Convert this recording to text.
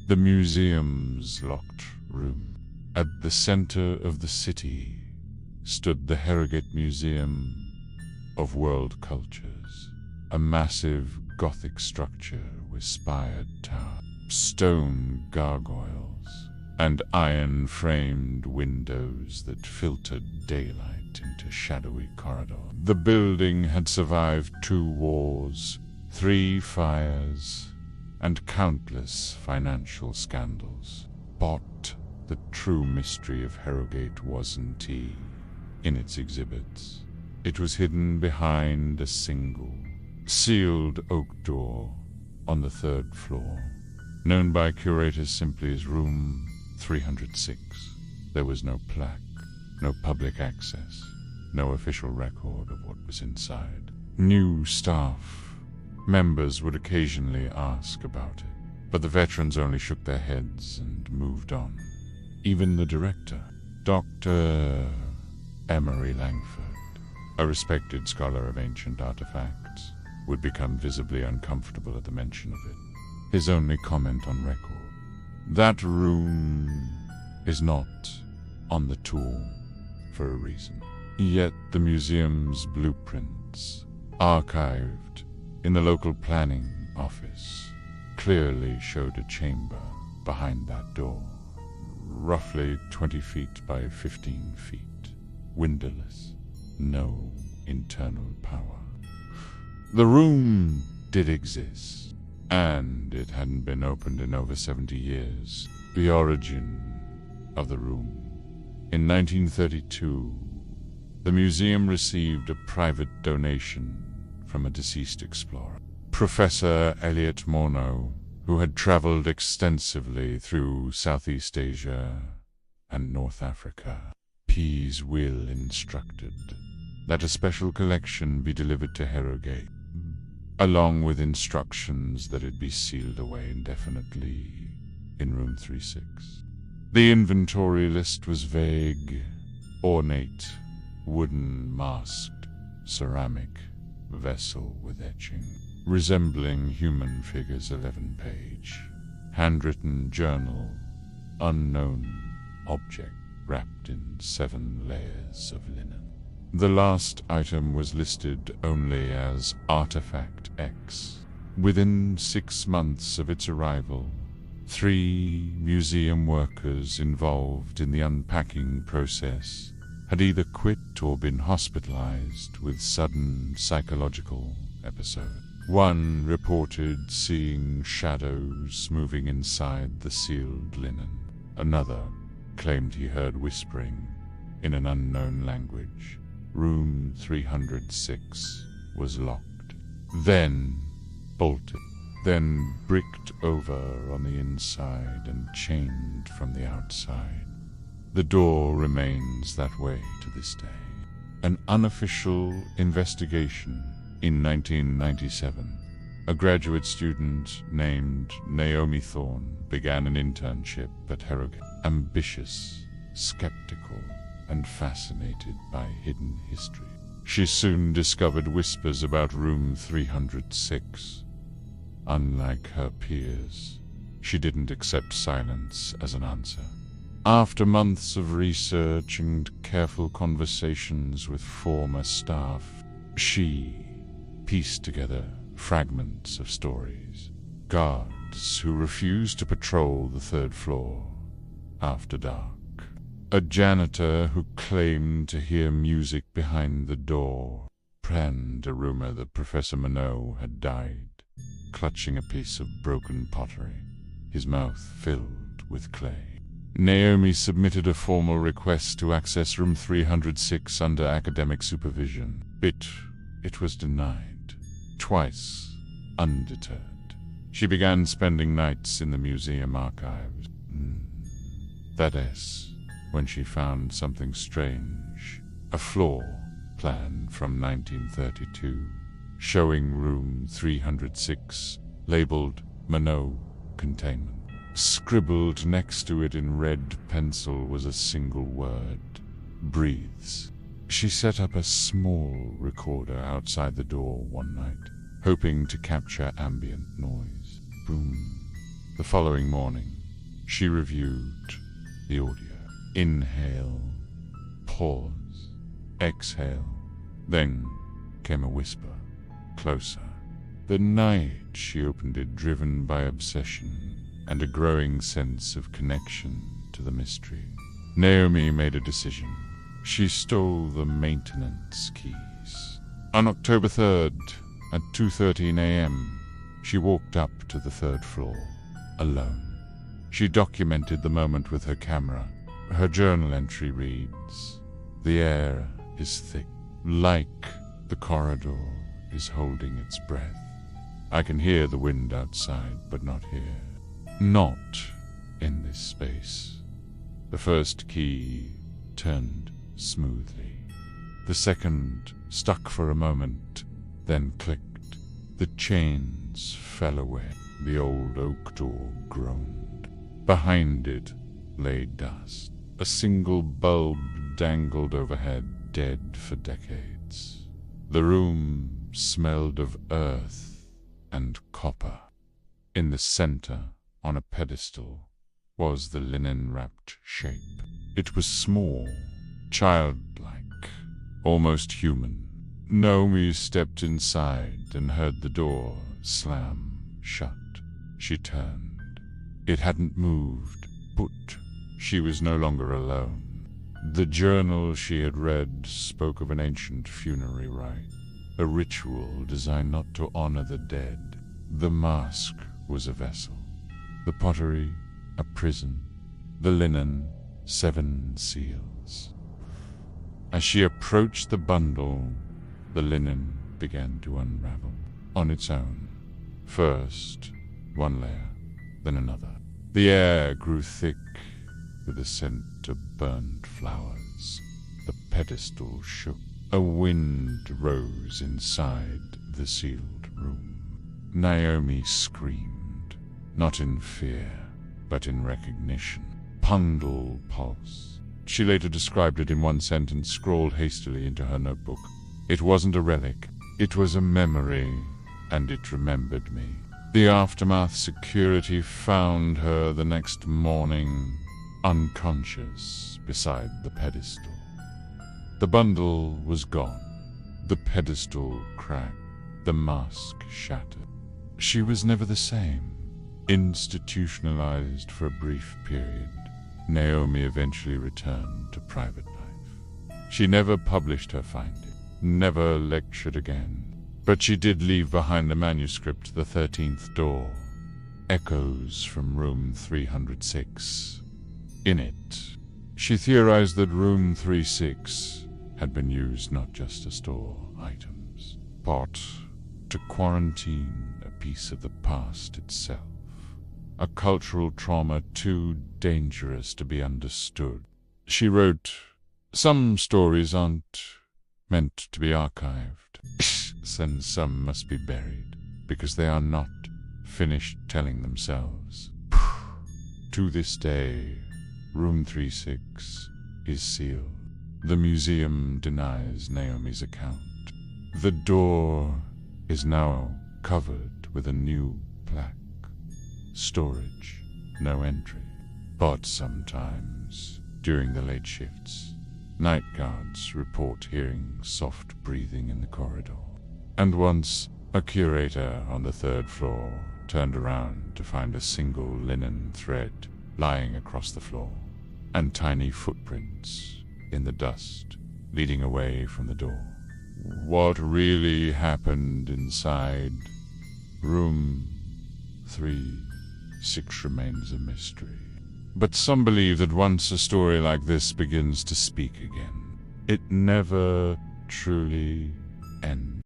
The museum's locked room. At the center of the city stood the Harrowgate Museum of World Cultures, a massive Gothic structure with spired tower, stone gargoyles, and iron-framed windows that filtered daylight into shadowy corridors. The building had survived 2 wars, 3 fires, and countless financial scandals. But the true mystery of Harrowgate wasn't in its exhibits. It was hidden behind a single, sealed oak door on the 3rd floor, known by curators simply as Room 306. There was no plaque, no public access, no official record of what was inside. New staff members would occasionally ask about it, but the veterans only shook their heads and moved on. Even the director, Dr. Emery Langford, a respected scholar of ancient artifacts, would become visibly uncomfortable at the mention of it. His only comment on record: "That room is not on the tour for a reason." Yet the museum's blueprints, archived in the local planning office, clearly showed a chamber behind that door, roughly 20 feet by 15 feet, windowless, no internal power. The room did exist, and it hadn't been opened in over 70 years. The origin of the room. In 1932, the museum received a private donation from a deceased explorer, Professor Elliot Morneau, who had traveled extensively through Southeast Asia and North Africa. P's will instructed that a special collection be delivered to Harrowgate, along with instructions that it be sealed away indefinitely in Room 36. The inventory list was vague: ornate, wooden masked, ceramic vessel with etching, resembling human figures, 11-page, handwritten journal, unknown object wrapped in 7 layers of linen. The last item was listed only as Artifact X. Within 6 months of its arrival, 3 museum workers involved in the unpacking process had either quit or been hospitalized with sudden psychological episodes. One reported seeing shadows moving inside the sealed linen. Another claimed he heard whispering in an unknown language. Room 306 was locked, then bolted, then bricked over on the inside and chained from the outside. The door remains that way to this day. An unofficial investigation in 1997, a graduate student named Naomi Thorne began an internship at Harrowgate. Ambitious, skeptical, and fascinated by hidden history, she soon discovered whispers about Room 306. Unlike her peers, she didn't accept silence as an answer. After months of research and careful conversations with former staff, she pieced together fragments of stories. Guards who refused to patrol the 3rd floor after dark. A janitor who claimed to hear music behind the door, and a rumor that Professor Morneau had died, clutching a piece of broken pottery, his mouth filled with clay. Naomi submitted a formal request to access Room 306 under academic supervision. It was denied. Twice, undeterred, she began spending nights in the museum archives. That is, when she found something strange. A floor plan from 1932, showing Room 306, labeled Morneau Containment. Scribbled next to it in red pencil was a single word: breathes. She set up a small recorder outside the door one night, hoping to capture ambient noise. Boom, The following morning, she reviewed the audio. Inhale, pause, exhale. Then came a whisper, closer. The night she opened it, driven by obsession and a growing sense of connection to the mystery. Naomi made a decision. She stole the maintenance keys. On October 3rd, at 2:13 a.m., she walked up to the third floor, alone. She documented the moment with her camera. Her journal entry reads, "The air is thick, like the corridor is holding its breath. I can hear the wind outside, but not here. Not in this space." The first key turned smoothly. The second stuck for a moment, then clicked. The chains fell away. The old oak door groaned. Behind it lay dust. A single bulb dangled overhead, dead for decades. The room smelled of earth and copper. In the center, on a pedestal, was the linen-wrapped shape. It was small, childlike, almost human. Naomi stepped inside and heard the door slam shut. She turned. It hadn't moved, but she was no longer alone. The journal she had read spoke of an ancient funerary rite, a ritual designed not to honor the dead. The mask was a vessel, the pottery a prison, the linen 7 seals. As she approached the bundle, the linen began to unravel on its own. First, one layer, then another. The air grew thick with the scent of burned flowers. The pedestal shook. A wind rose inside the sealed room. Naomi screamed, not in fear, but in recognition. Pundle pulse. She later described it in one sentence, scrawled hastily into her notebook. It wasn't a relic. It was a memory, and it remembered me. The aftermath security found her the next morning, unconscious, beside the pedestal. The bundle was gone. The pedestal cracked. The mask shattered. She was never the same. Institutionalized for a brief period, Naomi eventually returned to private life. She never published her finding, never lectured again, but she did leave behind the manuscript, The 13th Door, echoes from room 306. In it, she theorized that room 36 had been used not just to store items, but to quarantine a piece of the past itself. A cultural trauma too dangerous to be understood. She wrote, "Some stories aren't meant to be archived, and some must be buried, because they are not finished telling themselves." To this day, room 36 is sealed. The museum denies Naomi's account. The door is now covered with a new plaque. Storage, no entry. But sometimes, during the late shifts, night guards report hearing soft breathing in the corridor. And once, a curator on the 3rd floor turned around to find a single linen thread lying across the floor, and tiny footprints in the dust leading away from the door. What really happened inside room 3-6 remains a mystery. But some believe that once a story like this begins to speak again, it never truly ends.